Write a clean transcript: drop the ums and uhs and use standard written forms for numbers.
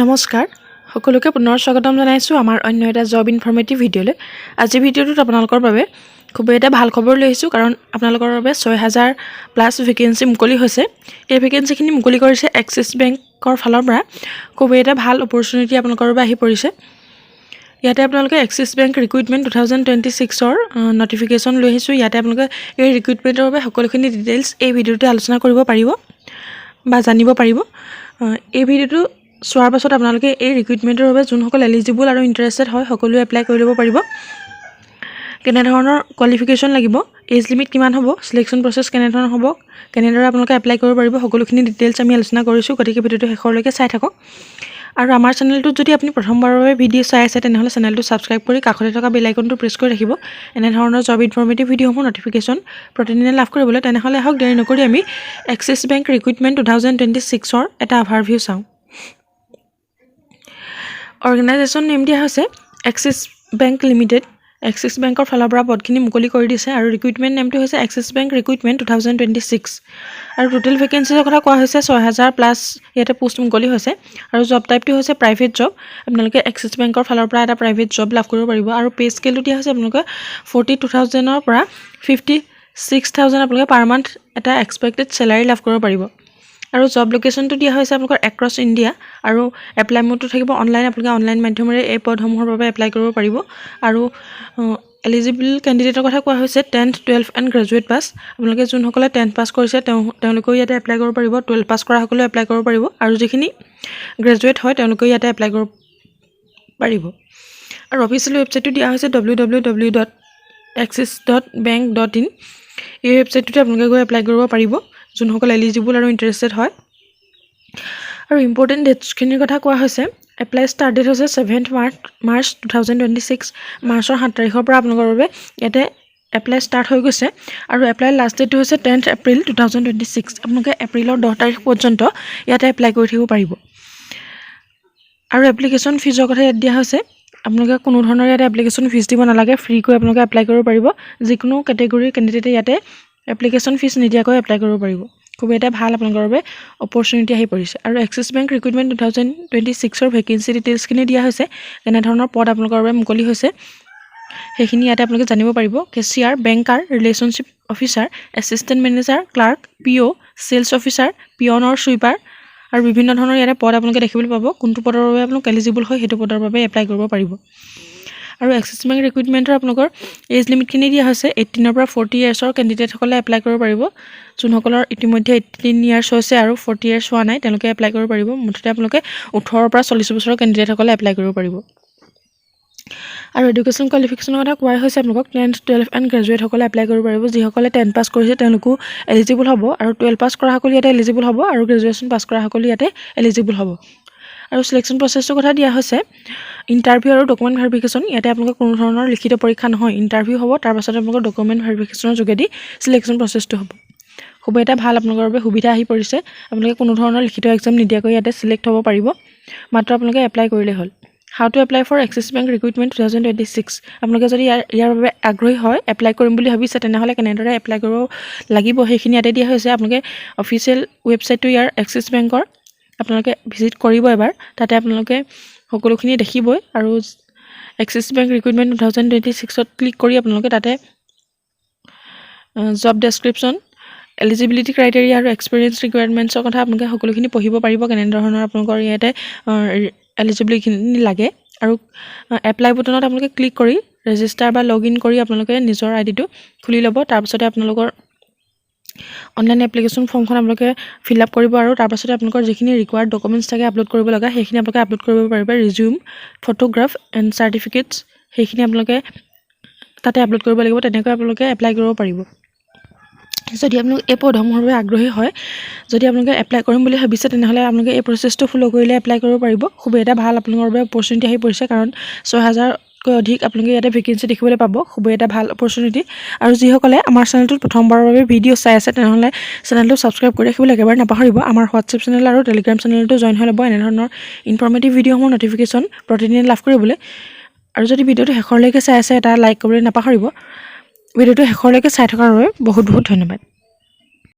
নমস্কাৰ সকলোকে পুনৰ স্বাগতম জনাইছোঁ আমাৰ অন্য এটা জব ইনফৰমেটিভ ভিডিঅ'লৈ। আজি ভিডিঅ'টোত আপোনালোকৰ বাবে খুব এটা ভাল খবৰ লৈ আহিছোঁ, কাৰণ আপোনালোকৰ বাবে 6000 প্লাছ ভেকেঞ্চি মুকলি হৈছে। এই ভেকেঞ্চিখিনি মুকলি কৰিছে এক্সিছ বেংকৰ ফালৰ পৰা। খুব এটা ভাল অপৰচুনিটি আপোনালোকৰ বাবে আহি পৰিছে। ইয়াতে আপোনালোকে এক্সিছ বেংক ৰিক্ৰুইটমেণ্ট 2026ৰ নটিফিকেশ্যন লৈ আহিছোঁ। ইয়াতে আপোনালোকে এই ৰিক্ৰুইটমেণ্টৰ বাবে সকলোখিনি ডিটেইলছ এই ভিডিঅ'টোতে আলোচনা কৰিব পাৰিব বা জানিব পাৰিব। এই ভিডিঅ'টো চোৱাৰ পাছত আপোনালোকে এই ৰিক্ৰুইটমেণ্টৰ বাবে যোনসকল এলিজিবল আৰু ইণ্টাৰেষ্টেড হয় সকলোৱে এপ্লাই কৰি ল'ব পাৰিব। কেনেধৰণৰ কোৱালিফিকেশ্যন লাগিব, এজ লিমিট কিমান হ'ব, চিলেকশ্যন প্ৰচেছ কেনেধৰণৰ হ'ব, কেনেদৰে আপোনালোকে এপ্লাই কৰিব পাৰিব, সকলোখিনি ডিটেইলছ আমি আলোচনা কৰিছোঁ। গতিকে ভিডিঅ'টো শেষলৈকে চাই থাকক। আৰু আমাৰ চেনেলটোত যদি আপুনি প্ৰথমবাৰৰ বাবে ভিডিঅ' চাই আছে তেনেহ'লে চেনেলটো ছাবস্ক্ৰাইব কৰি কাষতে থকা বেল আইকনটো প্ৰেছ কৰি ৰাখিব এনেধৰণৰ জব ইনফৰমেটিভ ভিডিঅ'সমূহ নটিফিকেশ্যন প্ৰতিদিনে লাভ কৰিবলৈ। তেনেহ'লে আহক দেৰি নকৰি আমি এক্সিছ বেংক ৰিক্ৰুইটমেণ্ট 2026ৰ এটা অভাৰভিউ চাওঁ। অৰ্গেনাইজেশ্যন নেম দিয়া হৈছে এক্সিছ বেংক লিমিটেড। এক্সিছ বেংকৰ ফালৰ পৰা পদখিনি মুকলি কৰি দিছে আৰু ৰিক্ৰুইটমেণ্ট নেমটো হৈছে এক্সিছ বেংক ৰিক্ৰুইটমেণ্ট 2026। আৰু টোটেল ভেকেঞ্চিৰ কথা কোৱা হৈছে 6000 প্লাছ ইয়াতে পোষ্ট মুকলি হৈছে। আৰু জব টাইপটো হৈছে প্ৰাইভেট জব। আপোনালোকে এক্সিছ বেংকৰ ফালৰ পৰা এটা প্ৰাইভেট জব লাভ কৰিব পাৰিব। আৰু পে স্কেলটো দিয়া হৈছে আপোনালোকে 42,000ৰ পৰা 56,000 আপোনালোকে পাৰ মান্থ এটা এক্সপেক্টেড চেলাৰী লাভ কৰিব পাৰিব। আৰু জব লোকেশ্যনটো দিয়া হৈছে আপোনালোকৰ এক্ৰছ ইণ্ডিয়া। আৰু এপ্লাই মোডটো থাকিব অনলাইন। আপোনালোকে অনলাইন মাধ্যমেৰে এই পদসমূহৰ বাবে এপ্লাই কৰিব পাৰিব। আৰু এলিজিবল কেণ্ডিডেটৰ কথা কোৱা হৈছে 10th, 12th and graduate pass. আপোনালোকে যোনসকলে 10th পাছ কৰিছে তেওঁলোকেও ইয়াতে এপ্লাই কৰিব পাৰিব। 12th পাছ কৰাসকলেও এপ্লাই কৰিব পাৰিব। আৰু যিখিনি গ্ৰেজুৱেট হয় তেওঁলোকেও ইয়াতে এপ্লাই কৰিব পাৰিব। আৰু অফিচিয়েল ৱেবছাইটটো দিয়া হৈছে www.axis.bank.in। এই ৱেবছাইটটোতে আপোনালোকে গৈ এপ্লাই কৰিব পাৰিব যোনসকল এলিজিবল আৰু ইণ্টাৰেষ্টেড হয়। আৰু ইম্পৰ্টেণ্ট ডেটছখিনিৰ কথা কোৱা হৈছে এপ্লাই ষ্টাৰ্ট ডেট হৈছে 7th মাৰ্চ 2026। মাৰ্চৰ 7 তাৰিখৰ পৰা আপোনালোকৰ বাবে ইয়াতে এপ্লাই ষ্টাৰ্ট হৈ গৈছে। আৰু এপ্লাই লাষ্ট ডেটটো হৈছে 10th এপ্ৰিল 2026। আপোনালোকে এপ্ৰিলৰ 10 তাৰিখ পৰ্যন্ত ইয়াতে এপ্লাই কৰি থাকিব পাৰিব। আৰু এপ্লিকেশ্যন ফিজৰ কথা ইয়াত দিয়া হৈছে। আপোনালোকে কোনো ধৰণৰ ইয়াতে এপ্লিকেশ্যন ফিজ দিব নালাগে, ফ্ৰীকৈ আপোনালোকে এপ্লাই কৰিব পাৰিব। যিকোনো কেটেগৰীৰ কেণ্ডিডেটে ইয়াতে এপ্লিকেশ্যন ফিজ নিদিয়াকৈ এপ্লাই কৰিব পাৰিব। খুব এটা ভাল আপোনালোকৰ বাবে অপৰচুনিটি আহি পৰিছে। আৰু এক্সিছ বেংক ৰিক্ৰুইটমেণ্ট 2026ৰ ভেকেঞ্চি ডিটেইলছখিনি দিয়া হৈছে। কেনেধৰণৰ পদ আপোনালোকৰ বাবে মুকলি হৈছে সেইখিনি ইয়াতে আপোনালোকে জানিব পাৰিব। Cashier, banker, relationship officer, assistant manager, clerk, PO, sales officer, পিয়নৰ চুইপাৰ আৰু বিভিন্ন ধৰণৰ ইয়াতে পদ আপোনালোকে দেখিবলৈ পাব। কোনটো পদৰ বাবে আপোনালোক এলিজিবল হয় সেইটো পদৰ বাবে এপ্লাই কৰিব পাৰিব। আৰু এক্সিছ বেংক ৰিক্ৰুইটমেণ্টৰ আপোনালোকৰ এজ লিমিটখিনি দিয়া হৈছে 18ৰ পৰা 40 ইয়াৰ্ছৰ কেণ্ডিডেটসকলে এপ্লাই কৰিব পাৰিব। যোনসকলৰ ইতিমধ্যে 18 ইয়াৰ্ছ হৈছে আৰু 40 ইয়াৰ্ছ হোৱা নাই তেওঁলোকে এপ্লাই কৰিব পাৰিব। মুঠতে আপোনালোকে 18ৰ পৰা 40 বছৰৰ কেণ্ডিডেটসকলে এপ্লাই কৰিব পাৰিব। আৰু এডুকেশ্যন কোৱালিফিকেশ্যনৰ কথা কোৱা হৈছে আপোনালোকক 10th, 12th এণ্ড গ্ৰেজুৱেটসকলে এপ্লাই কৰিব পাৰিব। যিসকলে 10 পাছ কৰিছে তেওঁলোকো এলিজিবল হ'ব। আৰু 12 পাছ কৰাসকলে ইয়াতে এলিজিবল হ'ব। আৰু গ্ৰেজুৱেশ্যন পাছ কৰাসকলে ইয়াতে এলিজিবল হ'ব। আৰু চিলেকশ্যন প্ৰচেছটোৰ কথা দিয়া হৈছে ইণ্টাৰভিউ আৰু ডকুমেণ্ট ভেৰিফিকেশ্যন। ইয়াতে আপোনালোকৰ কোনো ধৰণৰ লিখিত পৰীক্ষা নহয়, ইণ্টাৰভিউ হ'ব। তাৰপাছত আপোনালোকৰ ডকুমেণ্ট ভেৰিফিকেশ্যনৰ যোগেদি চিলেকশ্যন প্ৰচেছটো হ'ব। খুব এটা ভাল আপোনালোকৰ বাবে সুবিধা আহি পৰিছে। আপোনালোকে কোনো ধৰণৰ লিখিত এক্সাম নিদিয়াকৈ ইয়াতে চিলেক্ট হ'ব পাৰিব, মাত্ৰ আপোনালোকে এপ্লাই কৰিলেই হ'ল। How to apply for Axis bank recruitment 2026। আপোনালোকে যদি ইয়াৰ বাবে আগ্ৰহী হয়, এপ্লাই কৰিম বুলি ভাবিছে, তেনেহ'লে কেনেদৰে এপ্লাই কৰিব লাগিব সেইখিনি ইয়াতে দিয়া হৈছে। আপোনালোকে অফিচিয়েল ৱেবছাইটটো ইয়াৰ এক্সিছ বেংকৰ আপোনালোকে ভিজিট কৰিব এবাৰ। তাতে আপোনালোকে সকলোখিনি দেখিবই। আৰু এক্সিছ বেংক ৰিক্ৰুইটমেণ্ট 2026ত ক্লিক কৰি আপোনালোকে তাতে জব ডেছক্ৰিপশ্যন, এলিজিবিলিটি ক্ৰাইটেৰিয়া আৰু এক্সপিৰিয়েঞ্চ ৰিকুৱাৰমেণ্টছৰ কথা আপোনালোকে সকলোখিনি পঢ়িব পাৰিব, কেনেধৰণৰ আপোনালোকৰ ইয়াতে এলিজিবিলিটিখিনি লাগে। আৰু এপ্লাই বুটনত আপোনালোকে ক্লিক কৰি ৰেজিষ্টাৰ বা লগ ইন কৰি আপোনালোকে নিজৰ আইডিটো খুলি ল'ব। তাৰপিছতে আপোনালোকৰ অনলাইন এপ্লিকেশ্যন ফৰ্মখন আপোনালোকে ফিল আপ কৰিব। আৰু তাৰপাছতে আপোনালোকৰ যিখিনি ৰিকুৱাৰ্ড ডকুমেণ্টছ থাকে আপলোড কৰিব লগা সেইখিনি আপোনালোকে আপলোড কৰিব পাৰিব। ৰিজিউম, ফটোগ্ৰাফ এণ্ড চাৰ্টিফিকেটছ সেইখিনি আপোনালোকে তাতে আপলোড কৰিব লাগিব। তেনেকৈ আপোনালোকে এপ্লাই কৰিব পাৰিব। যদি আপোনালোকে এই পদসমূহৰ বাবে আগ্ৰহী হয়, যদি আপোনালোকে এপ্লাই কৰিম বুলি ভাবিছে, তেনেহ'লে আপোনালোকে এই প্ৰচেছটো ফ'ল' কৰিলে এপ্লাই কৰিব পাৰিব। খুব এটা ভাল আপোনালোকৰ বাবে অপৰচুনিটি আহি পৰিছে, কাৰণ 6000কৈ অধিক আপোনালোকে ইয়াতে ভেকেঞ্চি দেখিবলৈ পাব। খুব এটা ভাল অপৰচুনিটি। আৰু যিসকলে আমাৰ চেনেলটোত প্ৰথমবাৰৰ বাবে ভিডিঅ' চাই আছে তেনেহ'লে চেনেলটো ছাবস্ক্ৰাইব কৰি ৰাখিবলৈ একেবাৰে নাপাহৰিব। আমাৰ হোৱাটছএপ চেনেল আৰু টেলিগ্ৰাম চেনেলটো জইন হৈ ল'ব এনেধৰণৰ ইনফৰমেটিভ ভিডিঅ'সমূহ নটিফিকেশ্যন প্ৰতিদিনে লাভ কৰিবলৈ। আৰু যদি ভিডিঅ'টো শেষলৈকে চাই আছে, এটা লাইক কৰিবলৈ নাপাহৰিব। ভিডিঅ'টো শেষলৈকে চাই থকাৰ বাবে বহুত বহুত ধন্যবাদ।